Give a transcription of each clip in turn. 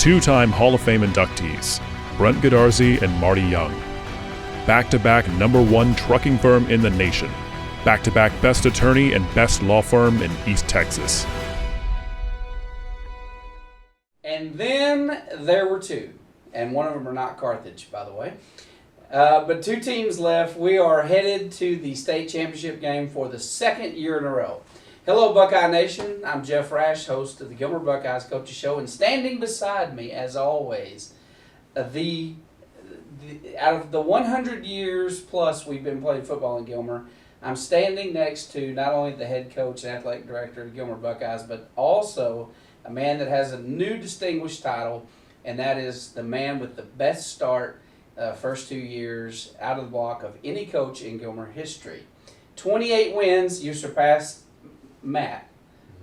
Two-time Hall of Fame inductees, Brent Godarzi and Marty Young. Back-to-back #1 trucking firm in the nation. Back-to-back best attorney and best law firm in East Texas. And then there were two, and one of them are not Carthage, by the way. But two teams left. We are headed to the state championship game for the second year in a row. Hello, Buckeye Nation. I'm Jeff Rash, host of the Gilmer Buckeyes Coaches Show, and standing beside me, as always, out of the 100 years plus we've been playing football in Gilmer, I'm standing next to not only the head coach and athletic director of the Gilmer Buckeyes, but also a man that has a new distinguished title, and that is the man with the best start first 2 years out of the block of any coach in Gilmer history. 28 wins, you surpassed Matt,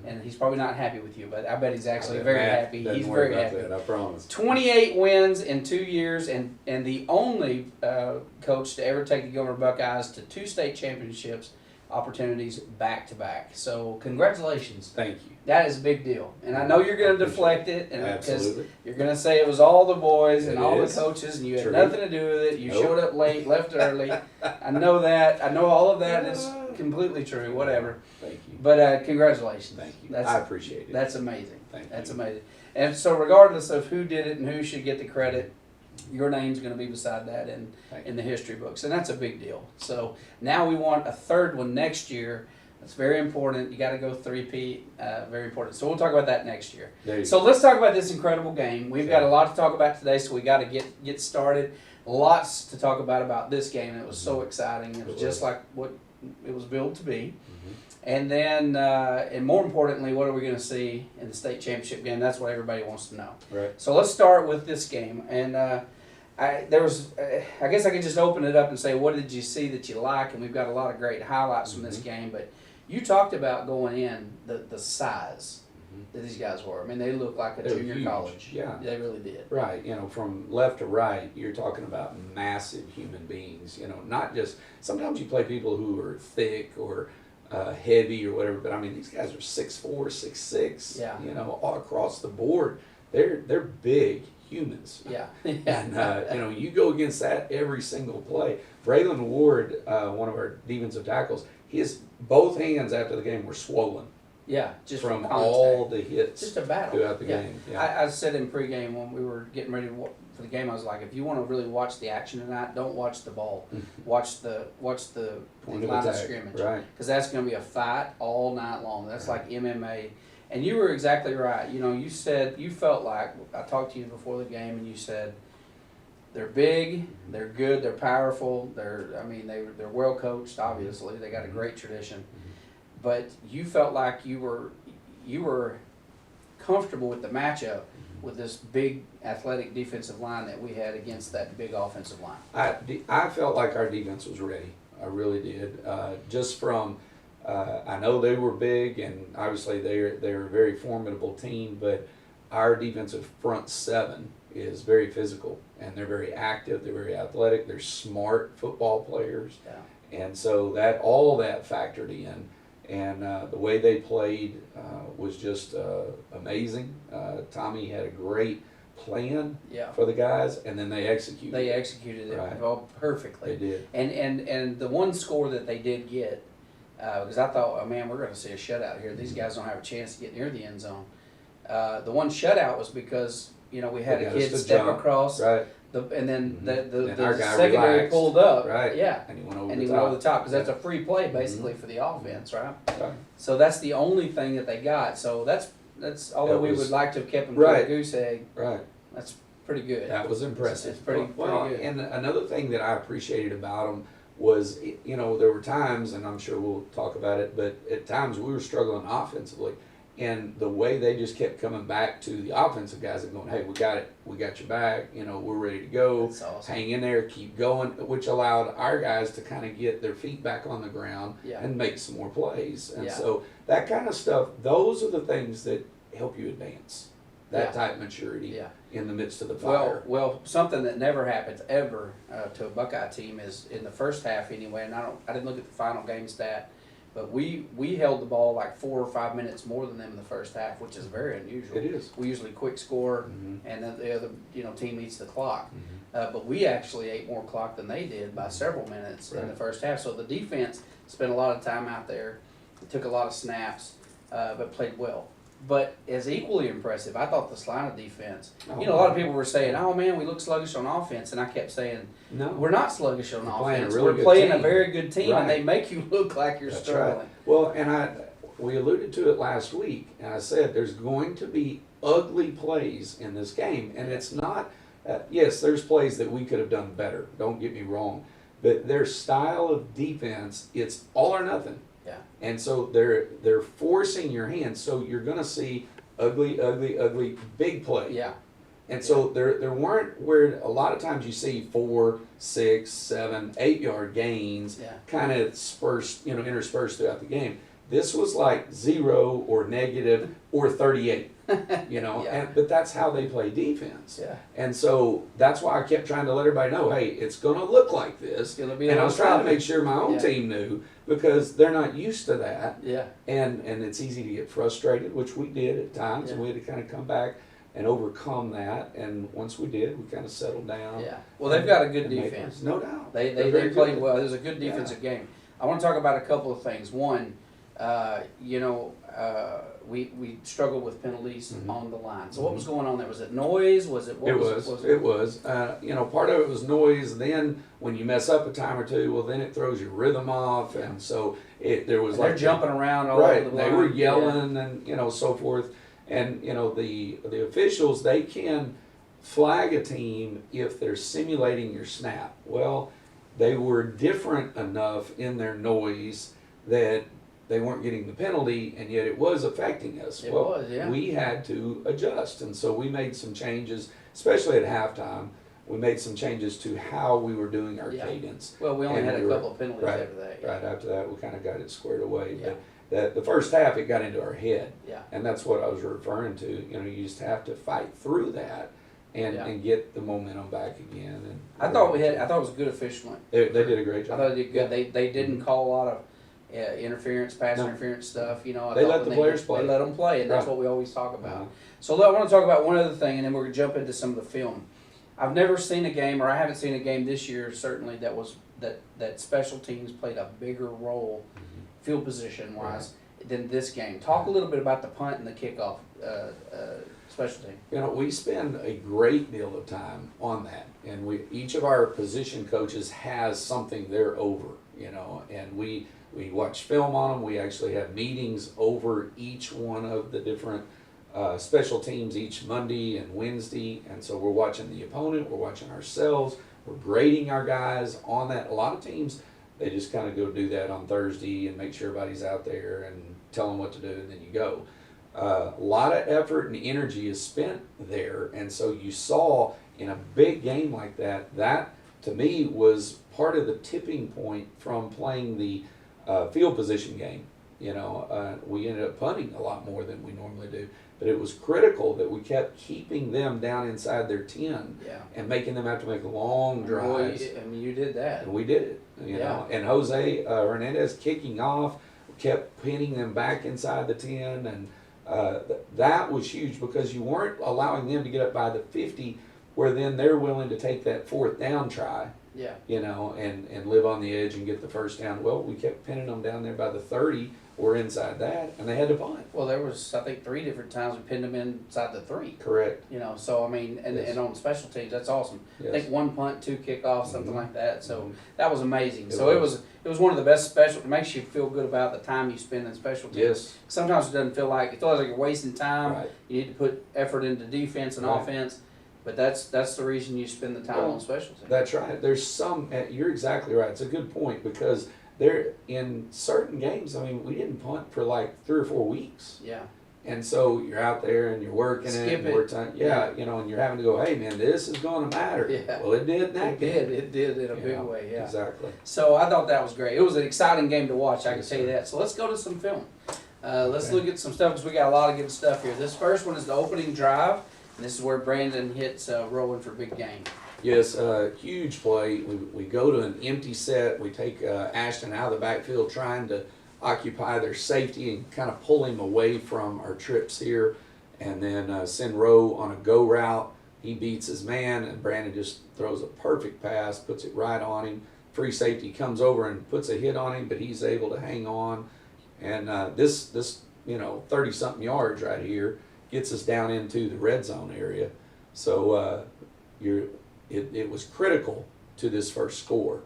and he's probably not happy with you, but I bet he's actually very happy. He's very happy. That, I promise. 28 wins in 2 years, and the only coach to ever take the Gilmer Buckeyes to 2 state championships opportunities back to back. So congratulations. Thank you. That is a big deal, and I know you're going to deflect it, and because Absolutely. you're going to say it was all the boys and It all is. the coaches, and you had True. nothing to do with it. You Nope. showed up late, left early. I know that. I know all of that is completely true. Whatever. Thank you. But congratulations. Thank you. That's, I appreciate it. That's amazing. Thank That's you. amazing. And so regardless of who did it and who should get the credit, your name's going to be beside that in the history books. And that's a big deal. So now we want a third one next year. That's very important. You got to go three-peat. Very important. So we'll talk about that next year. So let's talk about this incredible game. We've got a lot to talk about today, so we got to get started. Lots to talk about this game. It was so exciting. It was just like what it was built to be. And then, and more importantly, what are we going to see in the state championship game? That's what everybody wants to know. Right. So let's start with this game. And I guess I could just open it up and say, what did you see that you like? And we've got a lot of great highlights from this game. But you talked about going in the size that these guys were. I mean, they looked like a They're junior huge. college. Yeah. They really did. Right. You know, from left to right, you're talking about massive human beings. You know, not just, sometimes you play people who are thick or heavy or whatever, but I mean, these guys are 6'4", 6'6", Yeah. you know, all across the board. They're big humans. Yeah. And, you know, you go against that every single play. Braylon Ward, one of our defensive tackles, both hands after the game were swollen. Yeah, just from contact. all the hits Just a battle throughout the game. Yeah. I said in pregame when we were getting ready for the game, I was like, if you want to really watch the action tonight, don't watch the ball. Watch the Point of line of attack, scrimmage, right. Because that's going to be a fight all night long. That's like MMA. And you were exactly right. You know, you said you felt like, I talked to you before the game, and you said they're big, they're good, they're powerful, they're well coached. Obviously, they got a great tradition. But you felt like you were comfortable with the matchup with this big athletic defensive line that we had against that big offensive line. I felt like our defense was ready. I really did. Just from, I know they were big, and obviously they're a very formidable team, but our defensive front seven is very physical, and they're very active, they're very athletic, they're smart football players. Yeah. And so all that factored in. And the way they played was just amazing. Tommy had a great plan for the guys, and then they executed. They executed it all perfectly. They did. And the one score that they did get, because I thought, oh man, we're going to see a shutout here. These guys don't have a chance to get near the end zone. The one shutout was because we had a kid step across. Right. And then the secondary relaxed, pulled up, right? Yeah, and he went over the top because that's a free play basically for the offense, right? Right. So that's the only thing that they got. So that's although we would like to have kept them to a goose egg. Right. That's pretty good. That was impressive. It's pretty good. And another thing that I appreciated about them was, there were times, and I'm sure we'll talk about it, but at times we were struggling offensively. And the way they just kept coming back to the offensive guys and going, hey, we got it. We got your back. We're ready to go. That's awesome. Hang in there. Keep going, which allowed our guys to kind of get their feet back on the ground and make some more plays. And so that kind of stuff, those are the things that help you advance. That type of maturity in the midst of the fire. Well, something that never happens ever to a Buckeye team is in the first half anyway, and I didn't look at the final game stat, But we held the ball like 4 or 5 minutes more than them in the first half, which is very unusual. It is. We usually quick score, and then the other team eats the clock. But we actually ate more clock than they did by several minutes in the first half. So the defense spent a lot of time out there, took a lot of snaps, but played well. But as equally impressive, I thought the Salina defense. A lot of people were saying, "Oh man, we look sluggish on offense," and I kept saying, "No, we're not sluggish on offense. We're playing team. a very good team, Right. and they make you look like you're That's struggling." Right. Well, and we alluded to it last week, and I said there's going to be ugly plays in this game, and it's not. Yes, there's plays that we could have done better. Don't get me wrong, but their style of defense, it's all or nothing. Yeah. And so they're forcing your hand, so you're going to see ugly big play. Yeah. And so there weren't where a lot of times you see 4, 6, 7, 8 yard gains kind of interspersed throughout the game. This was like 0 or negative or 38. But that's how they play defense. Yeah. And so that's why I kept trying to let everybody know, hey, it's going to look like this. And I was trying to make sure my own team knew, because they're not used to that. Yeah. And it's easy to get frustrated, which we did at times, and we had to kind of come back and overcome that. And once we did, we kind of settled down. Yeah. Well, they've got a good defense. No doubt. They played well. It was a good defensive game. I want to talk about a couple of things. One, we struggled with penalties on the line. So what was going on there? Was it noise? Was it? It was. Part of it was noise. Then when you mess up a time or two, well, then it throws your rhythm off, and so there was they're jumping around all right. over the line. They were yelling and so forth, and the officials, they can flag a team if they're simulating your snap. Well, they were different enough in their noise that they weren't getting the penalty, and yet it was affecting us. It was. We had to adjust, and so we made some changes, especially at halftime. We made some changes to how we were doing our cadence. Well, we only had a couple of penalties after that. Right after that, we kind of got it squared away. Yeah. But the first half, it got into our head. Yeah. And that's what I was referring to. You just have to fight through that and get the momentum back again. And I thought it was a good officialing. They did a great job. I thought they did good. They didn't call a lot of interference, pass interference stuff. They let the players play. They let them play, and that's what we always talk about. So I want to talk about one other thing, and then we're going to jump into some of the film. I've never seen a game, or I haven't seen a game this year, certainly, that special teams played a bigger role, field position wise, than this game. Talk a little bit about the punt and the kickoff special team. We spend a great deal of time on that, and each of our position coaches has something they're over, and we watch film on them. We actually have meetings over each one of the different special teams each Monday and Wednesday, and so we're watching the opponent, we're watching ourselves, we're grading our guys on that. A lot of teams, they just kind of go do that on Thursday and make sure everybody's out there and tell them what to do, and then you go. A lot of effort and energy is spent there, and so you saw in a big game like that to me was part of the tipping point from playing the field position game. We ended up punting a lot more than we normally do, but it was critical that we kept keeping them down inside their 10 and making them have to make long drives. You did that. And we did it, And Jose Hernandez kicking off, kept pinning them back inside the 10, and that was huge because you weren't allowing them to get up by the 50, where then they're willing to take that 4th down try. Yeah. And live on the edge and get the first down. Well, we kept pinning them down there by the 30 or inside that, and they had to punt. Well, there was, I think, 3 different times we pinned them inside the 3. Correct. So, I mean, and on special teams, that's awesome. Yes. I think 1 punt, 2 kickoffs, something like that. So that was amazing. It was one of the best special. It makes you feel good about the time you spend in special teams. Yes. Sometimes it doesn't feel like you're wasting time. Right. You need to put effort into defense and offense. But that's the reason you spend the time on special teams. That's right. There's you're exactly right. It's a good point because there in certain games, we didn't punt for like 3 or 4 weeks. Yeah. And so you're out there and you're working and you're having to go, hey man, this is going to matter. Yeah. Well, it did in that game. It did in a big way. Yeah. Exactly. So I thought that was great. It was an exciting game to watch. I can tell you that. So let's go to some film. Let's look at some stuff because we got a lot of good stuff here. This first one is the opening drive. And this is where Brandon hits rolling for big game. Yes, huge play. We go to an empty set. We take Ashton out of the backfield trying to occupy their safety and kind of pull him away from our trips here, and then send Rowe on a go route. He beats his man, and Brandon just throws a perfect pass, puts it right on him. Free safety comes over and puts a hit on him, but he's able to hang on. And this 30-something yards right here gets us down into the red zone area. So it was critical to this first score.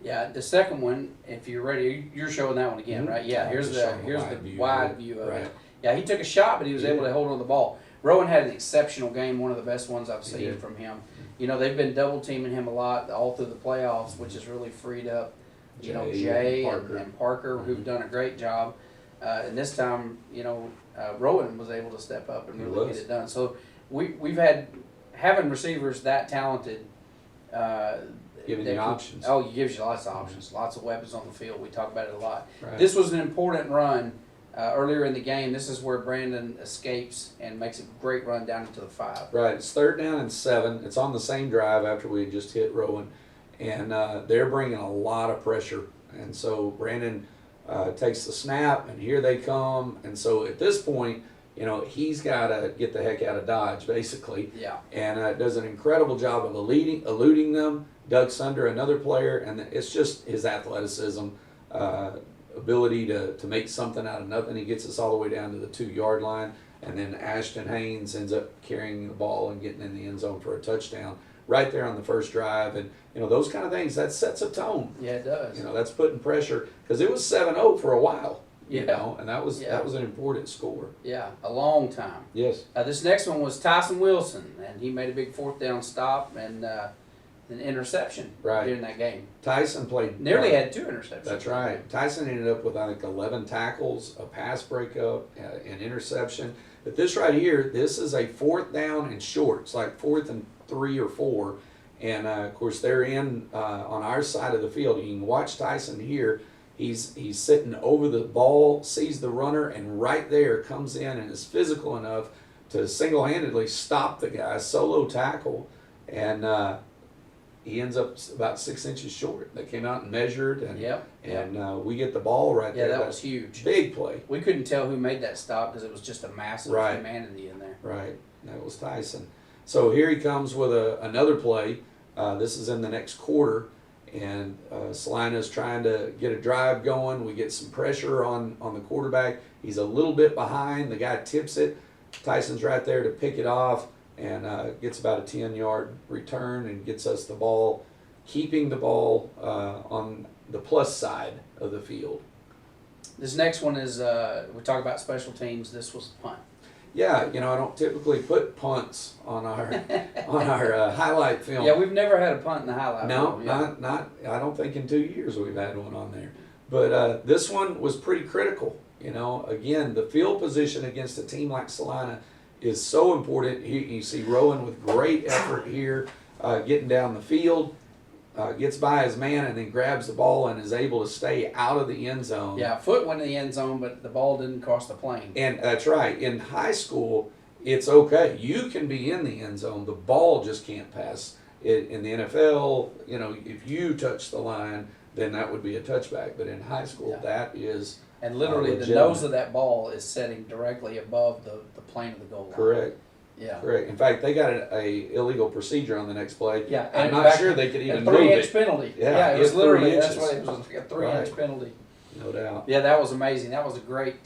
Yeah, the second one, if you're ready, you're showing that one again, right? Yeah, here's the wide view of it. Yeah, he took a shot, but he was able to hold on the ball. Rowan had an exceptional game, one of the best ones I've seen from him. You know, they've been double teaming him a lot all through the playoffs, which has really freed up, Jay and Parker, who've done a great job. And this time, Rowan was able to step up and really get it done. So we've had, having receivers that talented, giving you options. Oh, it gives you lots of options, lots of weapons on the field. We talk about it a lot. Right. This was an important run earlier in the game. This is where Brandon escapes and makes a great run down into the 5. Right, it's 3rd down and 7. It's on the same drive after we had just hit Rowan, and they're bringing a lot of pressure. And so Brandon takes the snap, and here they come. And so at this point, he's got to get the heck out of Dodge, basically. Yeah. And does an incredible job of eluding them. Ducks under another player, and it's just his athleticism, ability to make something out of nothing. He gets us all the way down to the 2-yard line, and then Ashton Haynes ends up carrying the ball and getting in the end zone for a touchdown right there on the first drive. And those kind of things, that sets a tone. Yeah, it does. That's putting pressure, because it was 7-0 for a while. Yeah. And that was an important score. Yeah, a long time. Yes. This next one was Tyson Wilson, and he made a big 4th down stop and an interception during that game. Tyson played nearly had 2 interceptions. That's right. Tyson ended up with, I think, 11 tackles, a pass breakup, an interception. But this right here, this is a 4th down and short. It's like 4th and 3 or 4. And of course, they're in on our side of the field. You can watch Tyson here. He's sitting over the ball, sees the runner, and right there comes in and is physical enough to single-handedly stop the guy, solo tackle, and he ends up about 6 inches short. They came out and measured, and we get the ball right there. Yeah, that was huge. Big play. We couldn't tell who made that stop because it was just a massive humanity in there. Right. That was Tyson. So here he comes with another play. This is in the next quarter, and Salina's trying to get a drive going. We get some pressure on the quarterback. He's a little bit behind. The guy tips it. Tyson's right there to pick it off, and gets about a 10-yard return and gets us the ball, keeping the ball on the plus side of the field. This next one is, we talk about special teams. This was punt. Yeah, I don't typically put punts on our highlight film. Yeah, we've never had a punt in the highlight film. No, not. I don't think in 2 years we've had one on there. But this one was pretty critical. Again, the field position against a team like Salina is so important. You see Rowan with great effort here, getting down the field, gets by his man, and then grabs the ball and is able to stay out of the end zone. Yeah, foot went in the end zone, but the ball didn't cross the plane. And that's right. In high school, it's okay. You can be in the end zone. The ball just can't pass. In the NFL, if you touch the line, then that would be a touchback. But in high school, that is and literally the nose of that ball is setting directly above the plane of the goal line. Correct. Yeah. Correct. In fact, they got a illegal procedure on the next play. Yeah. I'm not sure they could even move it. 3-inch penalty. Yeah, it was literally, that's what it was, a 3-inch penalty. No doubt. Yeah, that was amazing. That was a great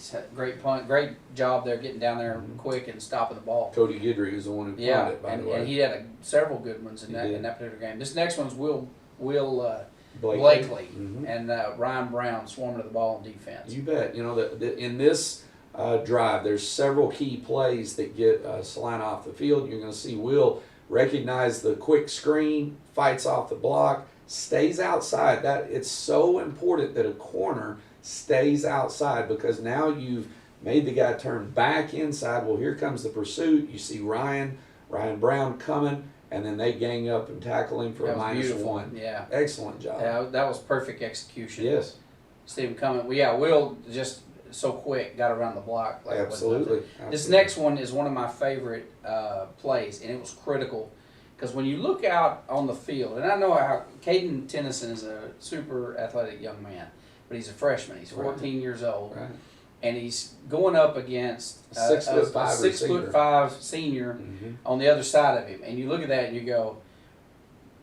punt. Great job there getting down there quick and stopping the ball. Cody Guidry was the one who punted it, by the way. And he had several good ones in that particular game. This next one's Will Blakely and Ryan Brown swarming to the ball on defense. You bet. In this drive, there's several key plays that get Salina off the field. You're going to see Will recognize the quick screen, fights off the block, stays outside. It's so important that a corner stays outside, because now you've made the guy turn back inside. Well, here comes the pursuit. You see Ryan Brown coming, and then they gang up and tackle him for a -1. Yeah. Excellent job. Yeah, that was perfect execution. Yes. Stephen coming. Well, yeah, Will just so quick got around the block. Absolutely. This next one is one of my favorite plays, and it was critical. Because when you look out on the field, and I know how Caden Tennyson is a super athletic young man, but he's a freshman. He's 14 years old. Right. And he's going up against a 6'5" senior on the other side of him. And you look at that and you go,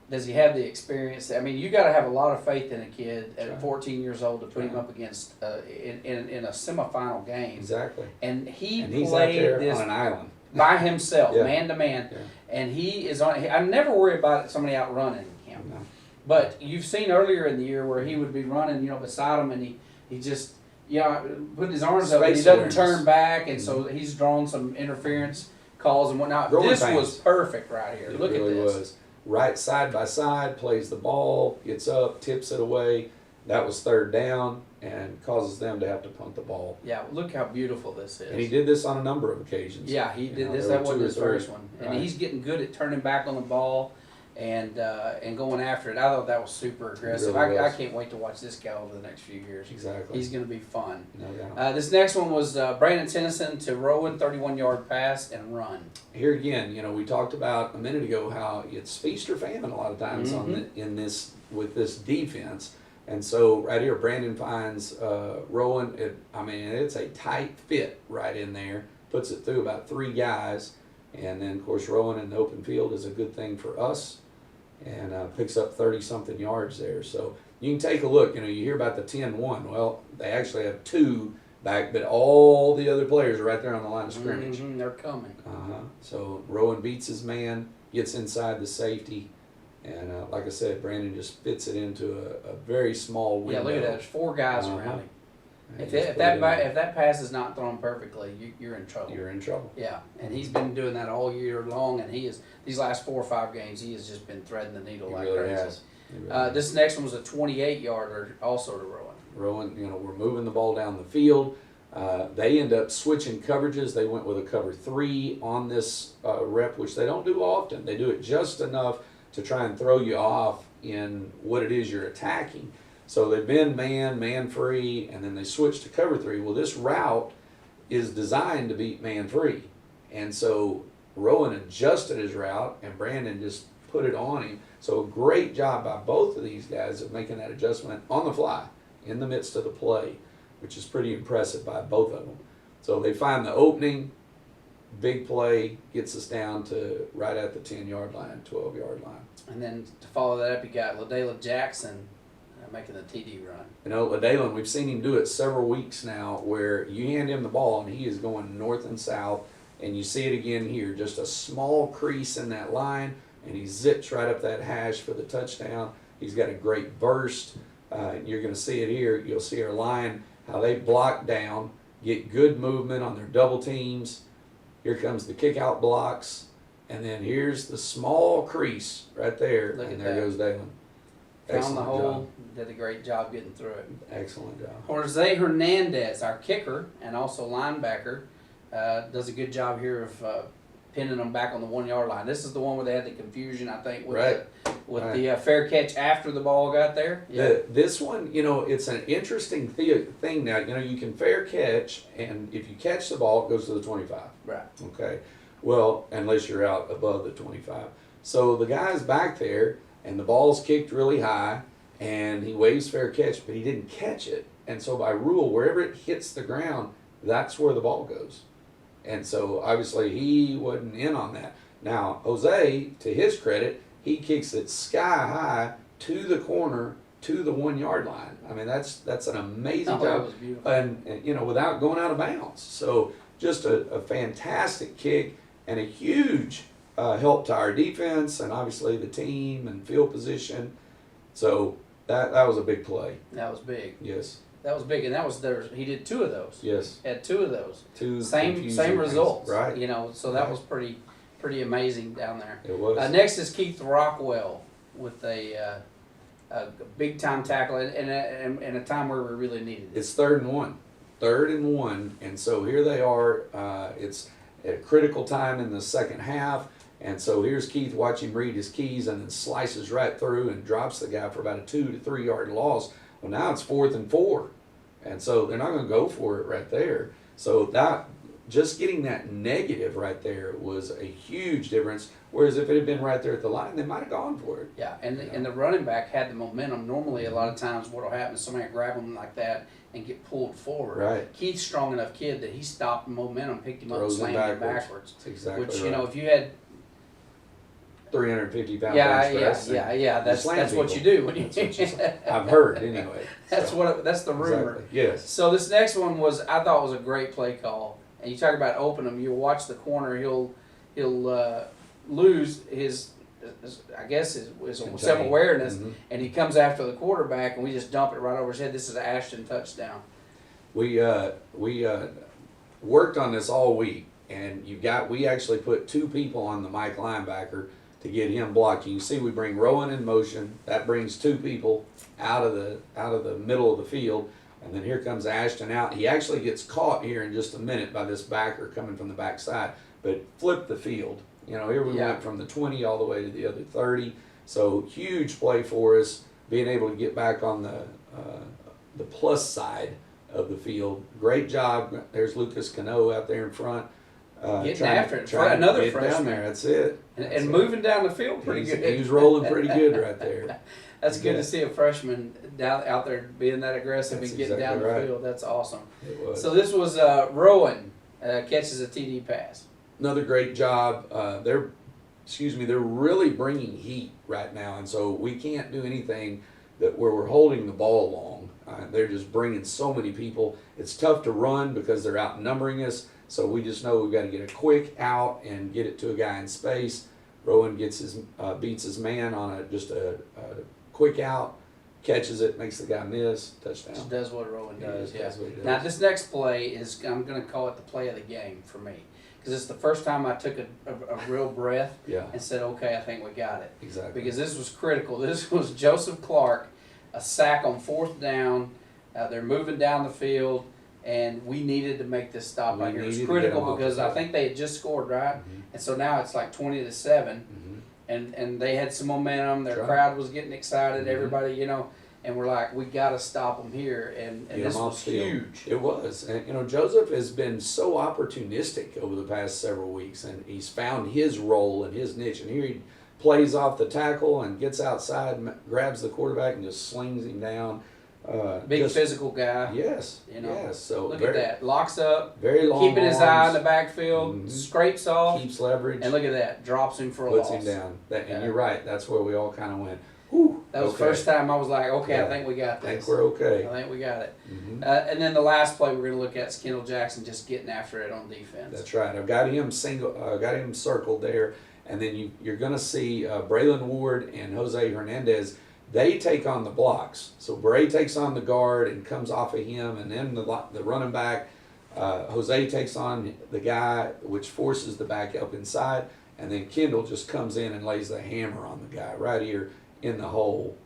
does he have the experience? I mean, you got to have a lot of faith in a kid at 14 years old to put him up against in a semifinal game. Exactly. And he's out there this on an island by himself, Yeah. man to man. Yeah. And he is on. I never worry about somebody outrunning him. No. But you've seen earlier in the year where he would be running, beside him, and he just putting his arms up, and he Space doesn't awareness. turn back, and so he's drawn some interference calls and whatnot. Growing This pains. was perfect right here. It Look really at this. was. Right side by side, plays the ball, gets up, tips it away. That was third down and causes them to have to punt the ball. Yeah, look how beautiful this is. And he did this on a number of occasions. Yeah, he did this. there That were wasn't two or his three. first one, and Right. he's getting good at turning back on the ball and going after it. I thought that was super aggressive. really I was. can't wait to watch this guy over the next few years. Exactly. He's going to be fun. No doubt. This next one was Brandon Tennyson to Rowan, 31-yard pass and run. Here again, we talked about a minute ago how it's feast or famine a lot of times with this defense. And so right here, Brandon finds Rowan. It's a tight fit right in there. Puts it through about 3 guys. And then, of course, Rowan in the open field is a good thing for us. And picks up 30-something yards there. So you can take a look. You hear about the 10-1. Well, they actually have 2 back, but all the other players are right there on the line of scrimmage. They're coming. So Rowan beats his man, gets inside the safety, and like I said, Brandon just fits it into a very small window. Yeah, look at that. There's 4 guys Uh-huh. around him. And If just put it that in there. if that pass is not thrown perfectly, you're in trouble. You're in trouble. Yeah, and he's been doing that all year long, and these last 4 or 5 games, he has just been threading the needle He like really crazy. has. He really has. This next one was a 28-yarder, also to Rowan. Rowan, we're moving the ball down the field. They end up switching coverages. They went with a cover 3 on this rep, which they don't do often. They do it just enough to try and throw you off in what it is you're attacking. So they've been man free, and then they switch to cover 3. Well, this route is designed to beat man free. And so Rowan adjusted his route, and Brandon just put it on him. So a great job by both of these guys of making that adjustment on the fly in the midst of the play, which is pretty impressive by both of them. So they find the opening, big play, gets us down to right at the 10-yard line, 12-yard line. And then to follow that up, you got Kendall Jackson making the TD run. Ladalen, we've seen him do it several weeks now where you hand him the ball and he is going north and south, and you see it again here, just a small crease in that line, and he zips right up that hash for the touchdown. He's got a great burst. You're going to see it here. You'll see our line, how they block down, get good movement on their double teams. Here comes the kick out blocks, and then here's the small crease right there, Look and at there that. goes Dalen. Found the hole, Job. did a great job getting through it. Excellent job. Jose Hernandez, our kicker and also linebacker, does a good job here of pinning them back on the 1-yard line. This is the one where they had the confusion, I think, with Right. the fair catch after the ball got there. Yeah. This one, it's an interesting thing now. You can fair catch, and if you catch the ball, it goes to the 25. Right. Okay. Well, unless you're out above the 25. So the guy's back there, and the ball's kicked really high, and he waves fair catch, but he didn't catch it. And so by rule, wherever it hits the ground, that's where the ball goes. And so obviously he wasn't in on that. Now, Jose, to his credit, he kicks it sky high to the corner, to the 1-yard line. I mean, that's an amazing Oh, that job. was beautiful. And without going out of bounds. So just a fantastic kick and a huge help to our defense and obviously the team and field position. So that was a big play. That was big. Yes. That was big, and that was there. He did 2 of those. Yes. Had 2 of those. 2 Same confusing results. things. Right. So that Right. was pretty amazing down there. It was. Next is Keith Rockwell with a big time tackle in a time where we really needed it. It's 3rd and 1. 3rd and 1. And so here they are. It's at a critical time in the second half. And so here's Keith, watch him read his keys, and then slices right through and drops the guy for about a 2 to 3 yard loss. Well, now it's 4th and 4. And so they're not going to go for it right there. So just getting that negative right there was a huge difference. Whereas if it had been right there at the line, they might have gone for it. Yeah, and the running back had the momentum. Normally, a lot of times what will happen is somebody will grab him like that and get pulled forward. Right. Keith's strong enough kid that he stopped the momentum, picked him up, and Throws him slammed him backwards. backwards. That's exactly Which, right. if you had 350-pound yeah, bench press. that's slam what you people. do when you. I've heard anyway. That's So, that's the rumor. exactly. Yes. So this next one I thought was a great play call. And you talk about open him. You watch the corner. He'll lose his I guess his self-awareness, and he comes after the quarterback, and we just dump it right over his head. This is an Ashton touchdown. We worked on this all week, and we actually put 2 people on the Mike linebacker to get him blocked. You can see we bring Rowan in motion. That brings 2 people out of the middle of the field. And then here comes Ashton out. He actually gets caught here in just a minute by this backer coming from the backside, but flipped the field. Here we went from the 20 all the way to the other 30. So huge play for us, being able to get back on the plus side of the field. Great job. There's Lucas Cano out there in front. Getting after it. Another get freshman. down there. That's it. And moving down the field pretty good. He was rolling pretty good right there. That's good to see a freshman out there being that aggressive and getting down the field. That's awesome. It was. So this was Rowan catches a TD pass. Another great job. They're really bringing heat right now, and so we can't do anything where we're holding the ball long. They're just bringing so many people. It's tough to run because they're outnumbering us. So we just know we've got to get a quick out and get it to a guy in space. Rowan beats his man on just a quick out, catches it, makes the guy miss, touchdown. Just does what Rowan does. Yeah. Does what he does. Now this next play I'm going to call it the play of the game for me, because it's the first time I took a real breath and said, okay, I think we got it. Exactly. Because this was critical. This was Joseph Clark, a sack on 4th down. They're moving down the field, and we needed to make this stop right here. It was critical because I think they had just scored, right? And so now it's like 20-7, and they had some momentum. Their crowd was getting excited. Everybody, and we're like, we got to stop them here, and this was huge. It was, and Joseph has been so opportunistic over the past several weeks, and he's found his role and his niche. And here he plays off the tackle and gets outside, and grabs the quarterback, and just slings him down. Big physical guy. Yes. Yes. So look at that. Locks up. Very long keeping his arms. eye in the backfield. Scrapes off. Keeps leverage. And look at that. Drops him for a loss. Puts him down. And you're right. That's where we all kind of went, whew. That was the first time I was like, okay, I think we got this. I think we're okay. I think we got it. And then the last play we're going to look at is Kendall Jackson just getting after it on defense. That's right. I've got him got him circled there. And then you're going to see Braylon Ward and Jose Hernandez. They take on the blocks. So Bray takes on the guard and comes off of him, and then the running back, Jose takes on the guy, which forces the back up inside, and then Kendall just comes in and lays the hammer on the guy right here in the hole.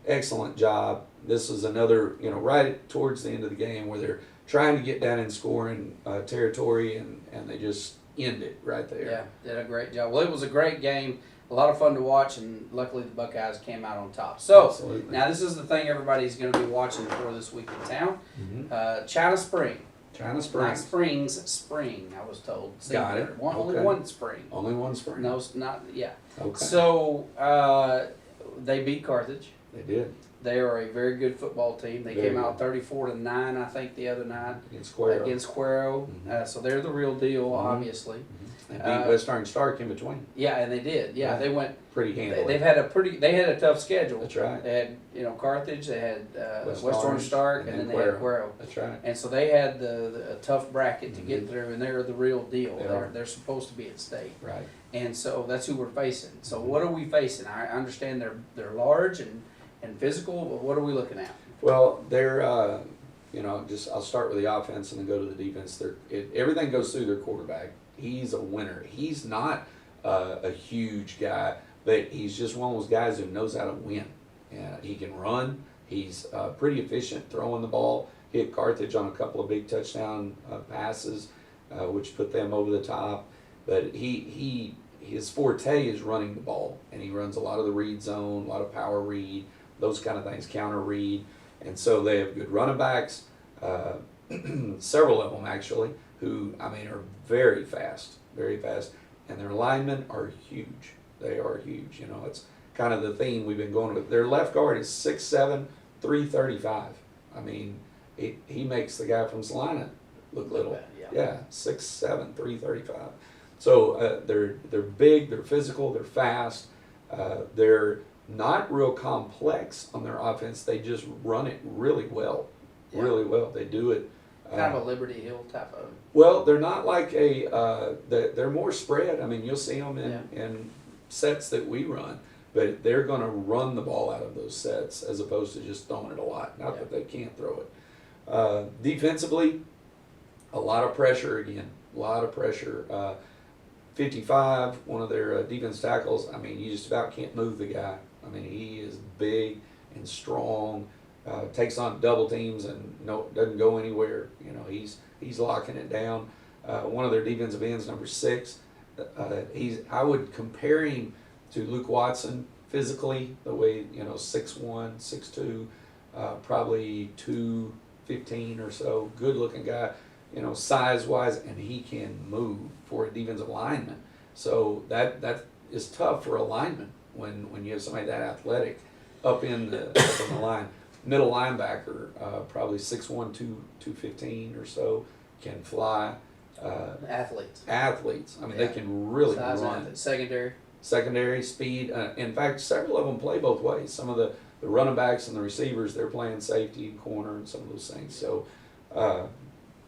Excellent job. This is another, right towards the end of the game where they're trying to get down in scoring territory, and they just end it right there. Yeah, did a great job. Well, it was a great game. A lot of fun to watch, and luckily the Buckeyes came out on top. So, now this is the thing everybody's going to be watching for this week in town. China Spring. China Springs. Not Springs, Spring, I was told. Got it. Only one spring. Only one spring. No, not, yeah. Okay. So, they beat Carthage. They did. They are a very good football team. They came out 34-9, I think, the other night. Against Cuero. So they're the real deal, obviously. They beat West Orange Stark in between. Yeah, and they did. Yeah, they went pretty handily. They had a tough schedule. That's right. They had Carthage, they had West Orange Stark, and then they had Cuero. That's right. And so they had a tough bracket to get through, and they're the real deal. They're supposed to be at state. Right. And so that's who we're facing. So what are we facing? I understand they're large and physical, but what are we looking at? Well, they're I'll start with the offense and then go to the defense. Everything goes through their quarterback. He's a winner. He's not a huge guy, but he's just one of those guys who knows how to win. He can run. He's pretty efficient throwing the ball. Hit Carthage on a couple of big touchdown passes, which put them over the top. But his forte is running the ball, and he runs a lot of the read zone, a lot of power read, those kind of things, counter read. And so they have good running backs, several of them actually, who, I mean, are very fast, and their linemen are huge. They are huge. You know, it's kind of the theme we've been going with. Their left guard is 6'7", 335. I mean, he makes the guy from Salina look little. Yeah, 6'7", 335. So they're big, they're physical, they're fast. They're not real complex on their offense. They just run it really well, really well. They do it. Kind of a Liberty Hill type of. Well, they're not like they're more spread. I mean, you'll see them in sets that we run, but they're going to run the ball out of those sets as opposed to just throwing it a lot. Not that they can't throw it. Defensively, a lot of pressure again. A lot of pressure. 55, one of their defense tackles, I mean, you just about can't move the guy. I mean, he is big and strong, takes on double teams and doesn't go anywhere. You know, he's locking it down. One of their defensive ends, number 6, I would compare him to Luke Watson physically, the way, you know, 6'1", 6'2", probably 215 or so, good looking guy. You know, size-wise, and he can move for a defensive lineman. So that is tough for a lineman when you have somebody that athletic up in the line. Middle linebacker, probably 6'1", 215 or so, can fly. Athletes. I mean, they can really Size run. Secondary Speed. In fact, several of them play both ways. Some of the running backs and the receivers, they're playing safety and corner and some of those things. So.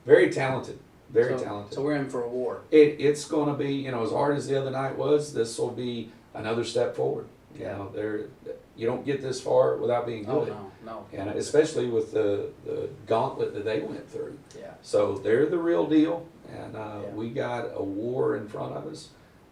Very talented, talented. So we're in for a war. It's going to be, you know, as hard as the other night was, this will be another step forward. You know, you don't get this far without being good. Oh, no. And especially with the gauntlet that they went through. Yeah. So they're the real deal, and we got a war in front of us,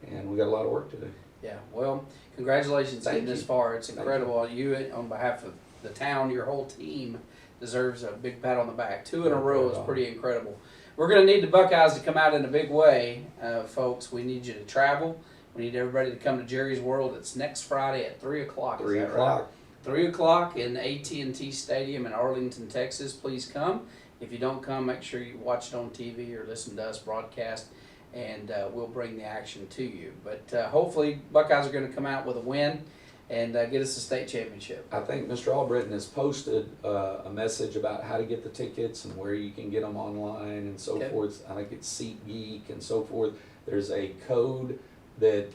and we got a lot of work to do. Yeah. Well, congratulations getting this far. It's incredible. You, on behalf of the town, your whole team deserves a big pat on the back. 2 in a row is pretty incredible. We're going to need the Buckeyes to come out in a big way, folks. We need you to travel. We need everybody to come to Jerry's World. It's next Friday at 3 o'clock. 3 o'clock. Right? 3 o'clock in AT&T Stadium in Arlington, Texas. Please come. If you don't come, make sure you watch it on TV or listen to us broadcast, and we'll bring the action to you. But hopefully Buckeyes are going to come out with a win and get us a state championship. I think Mr. Albritton has posted a message about how to get the tickets and where you can get them online and so forth. I think it's SeatGeek and so forth. There's a code that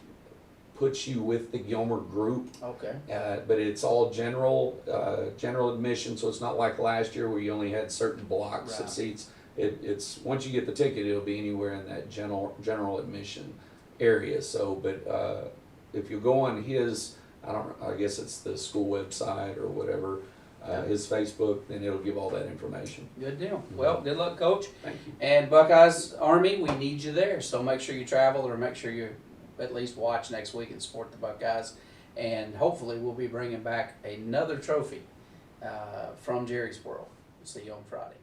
puts you with the Gilmer group. Okay. But it's all general admission, so it's not like last year where you only had certain blocks of seats. It's once you get the ticket, it'll be anywhere in that general admission area. So, but if you go on his, I guess it's the school website or whatever, his Facebook, then it'll give all that information. Good deal. Well, good luck, Coach. Thank you. And Buckeyes Army, we need you there. So make sure you travel, or make sure you at least watch next week and support the Buckeyes. And hopefully we'll be bringing back another trophy from Jerry's World. See you on Friday.